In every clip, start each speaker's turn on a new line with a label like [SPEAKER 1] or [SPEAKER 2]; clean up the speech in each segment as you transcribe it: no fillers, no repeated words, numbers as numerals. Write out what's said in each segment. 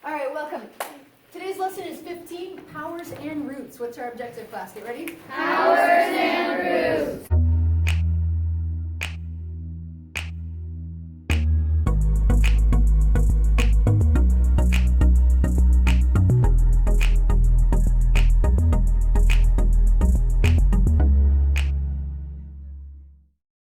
[SPEAKER 1] All right, welcome. Today's lesson is 15 Powers and Roots. What's our objective, class? Get ready?
[SPEAKER 2] Powers and Roots.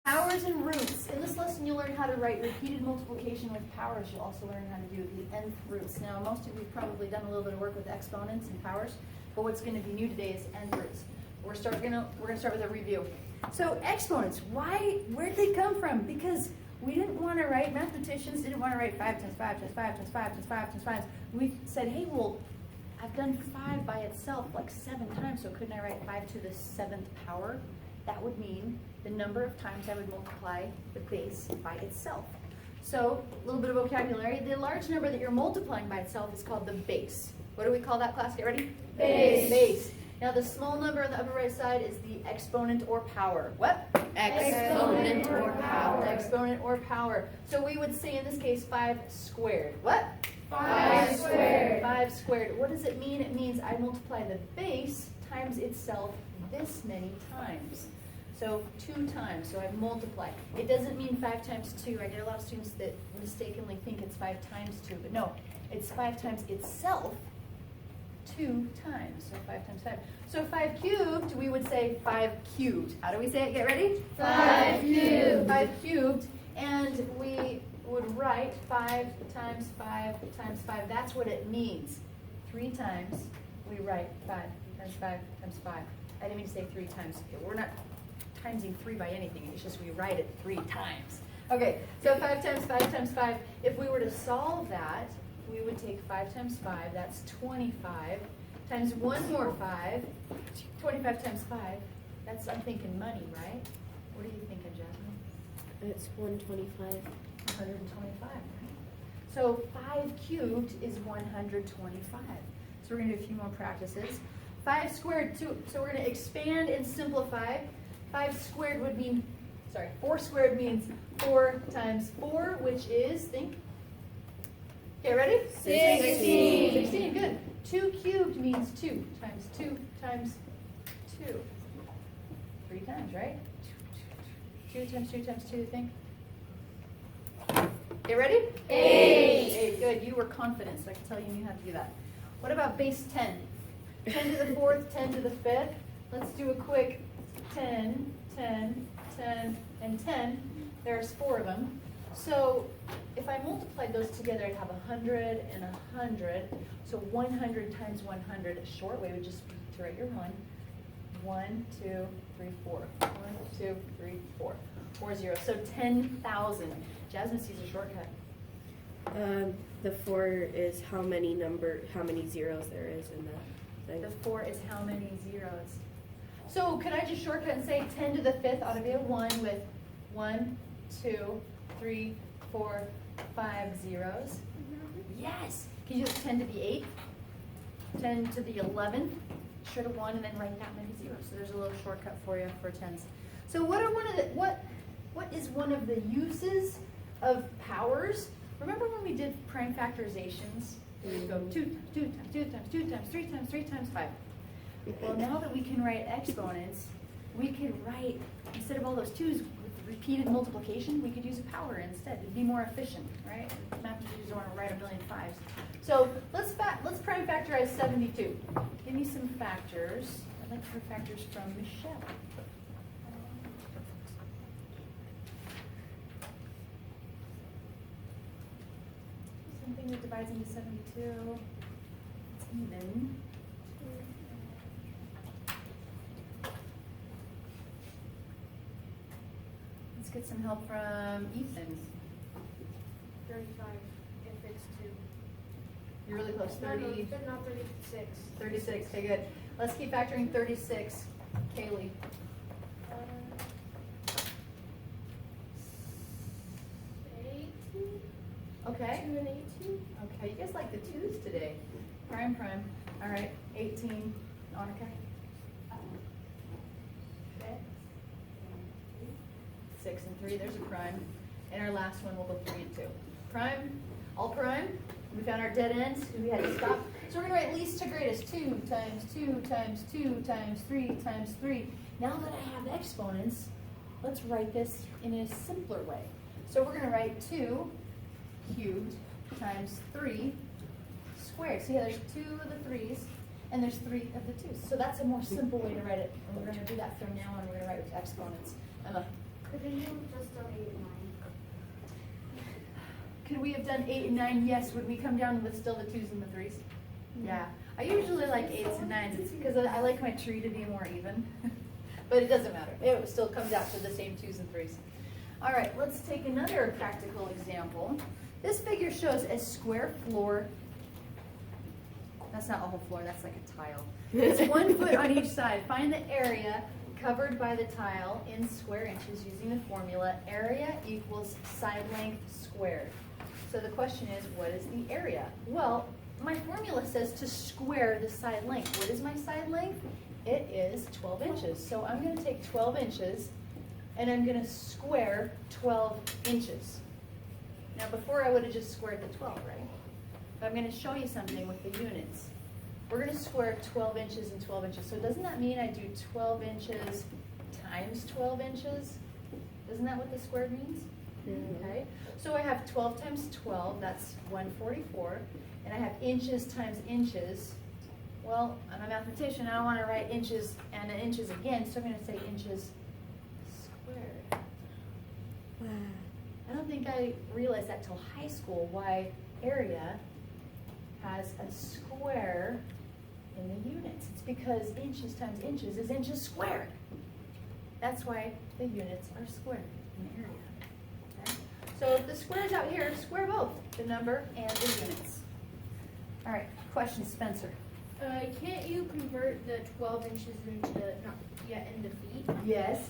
[SPEAKER 1] Powers and Roots. In this lesson, you'll learn how to write repeated multiplication with powers. You'll also learn how to do the nth roots. Now, most of you have probably done a little bit of work with exponents and powers, but what's going to be new today is nth roots. We're going to start with a review. So, exponents. Where'd they come from? Because we didn't want to write, mathematicians didn't want to write 5 times 5 times 5 times 5 times 5 times 5. We said, hey, well, I've done 5 by itself like 7 times, so couldn't I write 5 to the 7th power? That would mean the number of times I would multiply the base by itself. So, a little bit of vocabulary. The large number that you're multiplying by itself is called the base. What do we call that, class? Get ready?
[SPEAKER 2] Base.
[SPEAKER 1] Base. Now, the small number on the upper right side is the exponent or power. What?
[SPEAKER 2] Exponent or power.
[SPEAKER 1] Exponent or power. So, we would say in this case 5 squared. What?
[SPEAKER 2] 5 squared.
[SPEAKER 1] 5 squared. What does it mean? It means I multiply the base times itself this many times. So 2 times, so I multiply. It doesn't mean 5 times 2. I get a lot of students that mistakenly think it's 5 times 2, but no, it's 5 times itself 2 times, so 5 times 5. So 5 cubed, we would say 5 cubed. How do we say it? Get ready?
[SPEAKER 2] 5 cubed.
[SPEAKER 1] 5 cubed, and we would write 5 times 5 times 5. That's what it means. 3 times, we write 5 times 5 times 5. I didn't mean to say 3 times. We're not timesing 3 by anything. It's just we write it 3 times. Okay, so 5 times 5 times 5. If we were to solve that, we would take 5 times 5, that's 25, times 1 more 5, 25 times 5. That's, I'm thinking money, right? What are you thinking, Jasmine?
[SPEAKER 3] It's 125.
[SPEAKER 1] 125, right? So 5 cubed is 125. So we're going to do a few more practices. 5 squared, 2. So we're going to expand and simplify. 5 squared would mean, 4 squared means 4 times 4, which is, think. Okay, ready?
[SPEAKER 2] 16.
[SPEAKER 1] 16, good. 2 cubed means 2 times 2 times 2. 3 times, right? 2 times 2 times 2, think. Okay, ready?
[SPEAKER 2] 8.
[SPEAKER 1] 8, good. You were confident, so I can tell you knew how to do that. What about base 10? 10 to the 4th, 10 to the 5th. Let's do a quick 10, 10, 10, and 10. There's 4 of them. So if I multiplied those together, I'd have 100 and 100. So 100 times 100, a short way would just be to write your 1. 1, 2, 3, 4. 1, 2, 3, 4. 4 zeros. So 10,000. Jasmine sees a shortcut.
[SPEAKER 3] The 4 is how many zeros there is in the thing.
[SPEAKER 1] The 4 is how many zeros? So could I just shortcut and say 10 to the 5th ought to be a 1 with 1, 2, 3, 4, 5 zeros? Yes. Can you do 10 to the 8th? 10 to the 11th? Should have 1 and then write that many zeros. So there's a little shortcut for you for tens. So what is one of the uses of powers? Remember when we did prime factorizations? We would go 2 times 2 times 2 times 2 times 3 times 3 times 5. Well, now that we can write exponents, we could write, instead of all those 2's with repeated multiplication, we could use a power instead. It'd be more efficient, right? Mathematicians don't want to write a million 5's. So let's prime factorize 72. Give me some factors. I'd like to hear factors from Michelle. Something that divides into 72. It's even. Let's get some help from Ethan.
[SPEAKER 4] 35 if it's 2.
[SPEAKER 1] You're really close. 30.
[SPEAKER 4] No, 36.
[SPEAKER 1] 36. Okay, good. Let's keep factoring 36. Kaylee.
[SPEAKER 4] 18.
[SPEAKER 1] Okay.
[SPEAKER 4] 2 and 18.
[SPEAKER 1] Okay, you guys like the 2's today. Prime. All right, 18. Annika. 6 and 3. There's a prime. And our last one will go 3 and 2. Prime, all prime. We found our dead ends, we had to stop. So we're gonna write least to greatest, 2 times 2 times 2 times 3 times 3. Now that I have exponents, let's write this in a simpler way. So we're gonna write 2 cubed times 3 squared. See how there's 2 of the 3's and there's 3 of the 2's. So that's a more simple way to write it. And we're gonna do that from now on. We're gonna write with exponents. Emma.
[SPEAKER 4] Couldn't you just done 8 and 9?
[SPEAKER 1] Could we have done 8 and 9? Yes. Would we come down with still the 2's and the 3's? Yeah. I usually like 8's and 9's. It's because I like my tree to be more even. But it doesn't matter. It still comes out to the same 2's and 3's. All right, let's take another practical example. This figure shows a square floor. That's not a whole floor, that's like a tile. It's 1 foot on each side. Find the area covered by the tile in square inches using the formula area equals side length squared. So the question is, what is the area? Well, my formula says to square the side length. What is my side length? It is 12 inches. So I'm going to take 12 inches and I'm going to square 12 inches. Now before I would have just squared the 12, right? But I'm going to show you something with the units. We're going to square 12 inches and 12 inches. So doesn't that mean I do 12 inches times 12 inches? Isn't that what the squared means? Okay. So I have 12 times 12, that's 144. And I have inches times inches. Well, I'm a mathematician, I don't want to write inches and inches again, so I'm going to say inches squared.
[SPEAKER 3] Wow.
[SPEAKER 1] I don't think I realized that till high school, why area has a square in the units. It's because inches times inches is inches squared. That's why the units are squared in area. Okay? So if the square's out here, square both, the number and the units. All right, question, Spencer.
[SPEAKER 4] Can't you convert the 12 inches into feet?
[SPEAKER 1] Yes,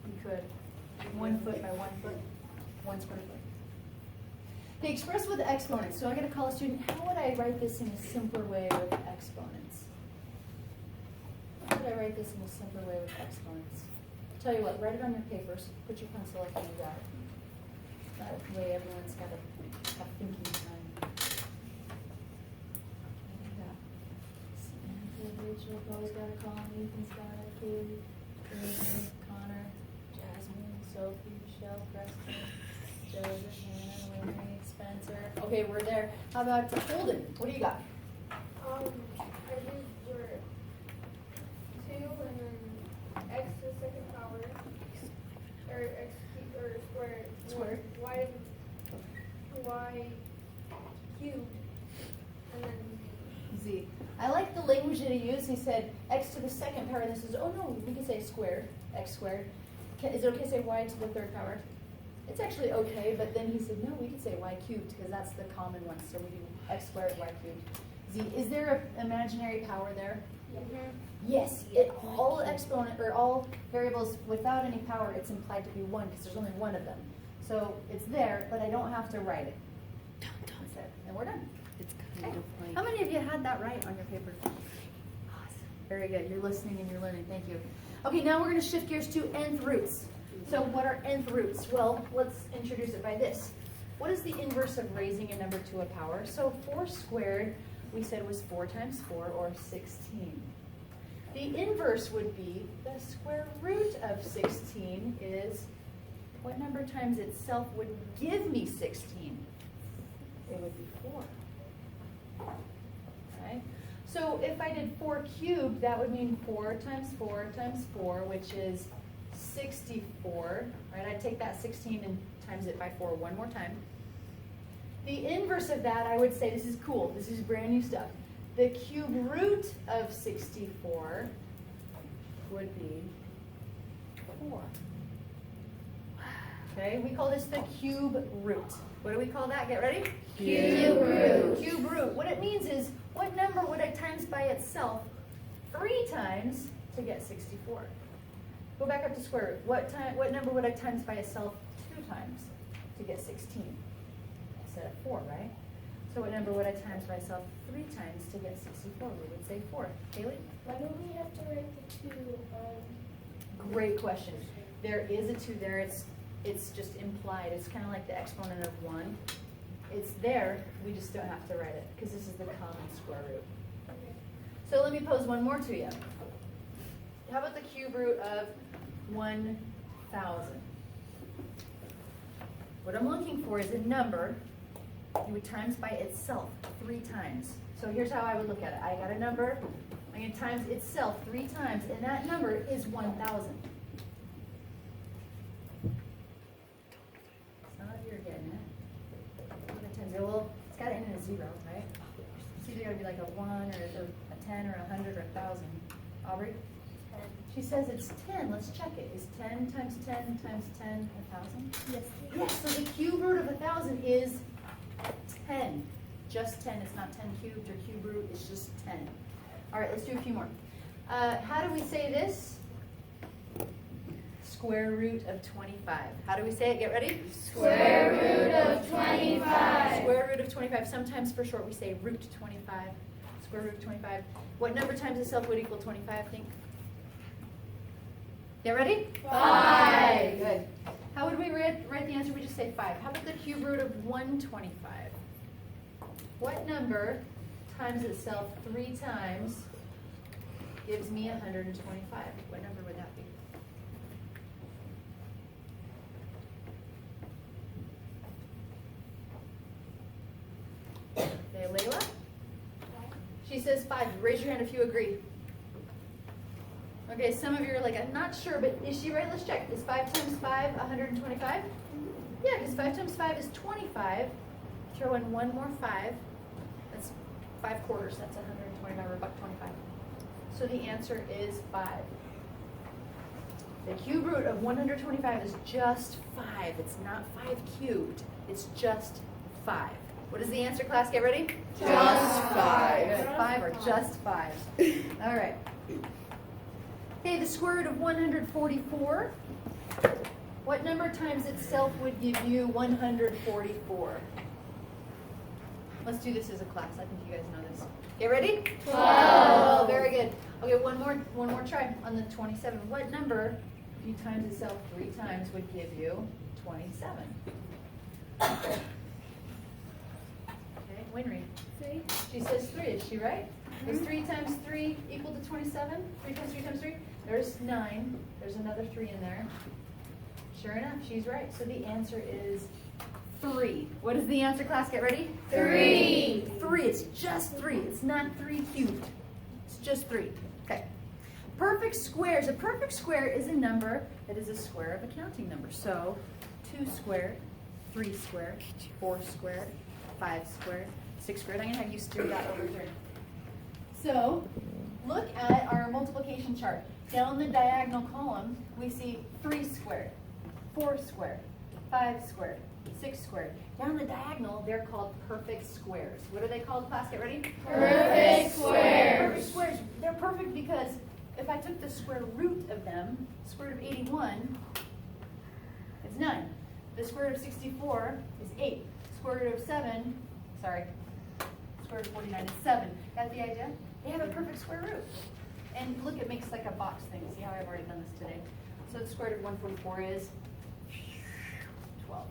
[SPEAKER 1] you could. 1 foot by 1 foot, 1 square foot. They express with exponents. So I'm going to call a student, how would I write this in a simpler way with exponents? How would I write this in a simpler way with exponents? Tell you what, write it on your papers. Put your pencil up when you got it. That way everyone's got a thinking time. Rachel, Bo's got a call, Ethan's got a kid, Connor, Jasmine, Sophie, Michelle, Preston, Joseph, Hannah, Winry, Spencer. Okay, we're there. How about Holden? What do you got?
[SPEAKER 4] I used your 2 and then x to the second power, or x or squared,
[SPEAKER 1] Squared.
[SPEAKER 4] y cubed, and then
[SPEAKER 1] Z. I like the language that he used. He said x to the second power. This is, oh no, we can say squared, x squared. Is it okay to say y to the third power? It's actually okay, but then he said, no, we can say y cubed because that's the common one. So we do x squared, y cubed. Z. Is there an imaginary power there? Yes. All exponent or all variables without any power, it's implied to be 1 because there's only one of them. So it's there, but I don't have to write it. That's it. And we're done.
[SPEAKER 3] It's
[SPEAKER 1] Okay.
[SPEAKER 3] kind of like.
[SPEAKER 1] How many of you had that right on your paper? Awesome. Very good. You're listening and you're learning. Thank you. Okay, now we're going to shift gears to nth roots. So what are nth roots? Well, let's introduce it by this. What is the inverse of raising a number to a power? So 4 squared, we said was 4 times 4, or 16. The inverse would be the square root of 16 is what number times itself would give me 16? It would be 4. Right? So if I did 4 cubed, that would mean 4 times 4 times 4, which is 64. Right? I'd take that 16 and times it by 4 one more time. The inverse of that, I would say, this is cool. This is brand new stuff. The cube root of 64 would be 4. Okay, we call this the cube root. What do we call that? Get ready?
[SPEAKER 2] Cube root.
[SPEAKER 1] Cube root. What it means is, what number would I times by itself 3 times to get 64? Go back up to square root. What number would I times by itself 2 times to get 16? I said 4, right? So what number would I times by itself 3 times to get 64? We would say 4. Haley?
[SPEAKER 4] why don't we have to write the 2
[SPEAKER 1] Great question. There is a 2 there. It's just implied. It's kind of like the exponent of 1. it's there, we just don't have to write it, because this is the common square root.
[SPEAKER 4] Okay.
[SPEAKER 1] So let me pose one more to you. How about the cube root of 1,000? What I'm looking for is a number you would times by itself 3 times. So here's how I would look at it. I got a number, I'm going to times itself 3 times, and that number is 1,000. Some of you are getting it. Look at 10 0. Well, it's got to end in a 0, right? It's either going to be like a 1 or a 10 or a 100 or 1,000. Aubrey? She says it's 10. Let's check it. Is 10 times 10 times 10 1,000?
[SPEAKER 4] Yes.
[SPEAKER 1] Yes, so the cube root of 1,000 is 10. Just 10. It's not 10 cubed or cube root. It's just 10. All right, let's do a few more. How do we say this? Square root of 25. How do we say it? Get ready?
[SPEAKER 2] Square root of 25.
[SPEAKER 1] Square root of 25. Sometimes for short we say root 25. Square root of 25. What number times itself would equal 25, think? Get ready?
[SPEAKER 2] 5.
[SPEAKER 1] Good. How would we write the answer? We just say 5. How about the cube root of 125? What number times itself 3 times gives me 125? What number would that be? Okay, Layla? She says 5. Raise your hand if you agree. Okay, some of you are like, I'm not sure, but is she right? Let's check. Is 5 times 5 125? Yeah, because 5 times 5 is 25. Throw in one more 5. That's 5 quarters. That's 125 or $1.25. So the answer is 5. The cube root of 125 is just 5. It's not 5 cubed. It's just 5. What is the answer, class? Get ready?
[SPEAKER 2] Just 5.
[SPEAKER 1] Good. 5 or just 5. All right. Okay, the square root of 144. What number times itself would give you 144? Let's do this as a class. I think you guys know this. Get ready?
[SPEAKER 2] 12.
[SPEAKER 1] Very good. Okay, one more try on the 27. What number, if you times itself 3 times, would give you 27? Okay, Winry.
[SPEAKER 4] 3.
[SPEAKER 1] She says 3. Is she right? Is 3 times 3 equal to 27? 3 times 3 times 3? There's 9. There's another 3 in there. Sure enough, she's right. So the answer is 3. What is the answer, class? Get ready?
[SPEAKER 2] 3.
[SPEAKER 1] 3. It's just 3. It's not 3 cubed. It's just 3. Okay. Perfect squares. A perfect square is a number that is a square of a counting number. So 2 squared, 3 squared, 4 squared, 5 squared, 6 squared. I'm going to have you steer that over here. So look at our multiplication chart. Down the diagonal column, we see 3 squared, 4 squared, 5 squared, 6 squared. Down the diagonal, they're called perfect squares. What are they called, class? Get ready?
[SPEAKER 2] Perfect squares.
[SPEAKER 1] Perfect squares. They're perfect because if I took the square root of them, square root of 81, it's 9. The square root of 64 is 8. Square root of 7, square root of 49 is 7. Got the idea? They have a perfect square root. And look, it makes like a box thing. See how I've already done this today? So the square root of 144 is 12.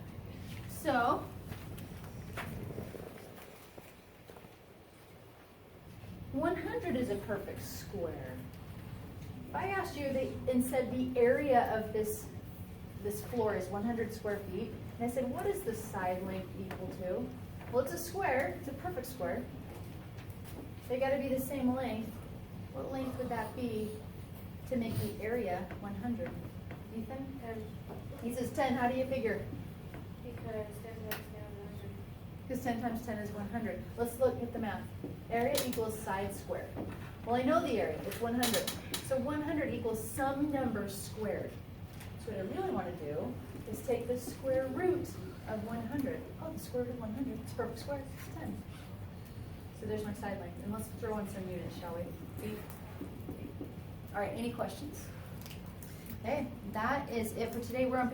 [SPEAKER 1] So, $100 is a perfect square. If I asked you and said the area of this floor is 100 square feet, and I said, what is the side length equal to? Well, it's a square. It's a perfect square. They got to be the same length. What length would that be to make the area 100? Ethan?
[SPEAKER 4] 10.
[SPEAKER 1] He says 10. How do you figure?
[SPEAKER 4] Because 10 times 10 is
[SPEAKER 1] Because 10 times 10 is 100. Let's look at the math. Area equals side squared. Well, I know the area. It's 100. So 100 equals some number squared. So what I really want to do is take the square root of 100. Oh, the square root of 100. It's a perfect square. It's 10. So there's my side length. And let's throw in some units, shall we? Feet. All right, any questions? Okay, that is it for today. We're on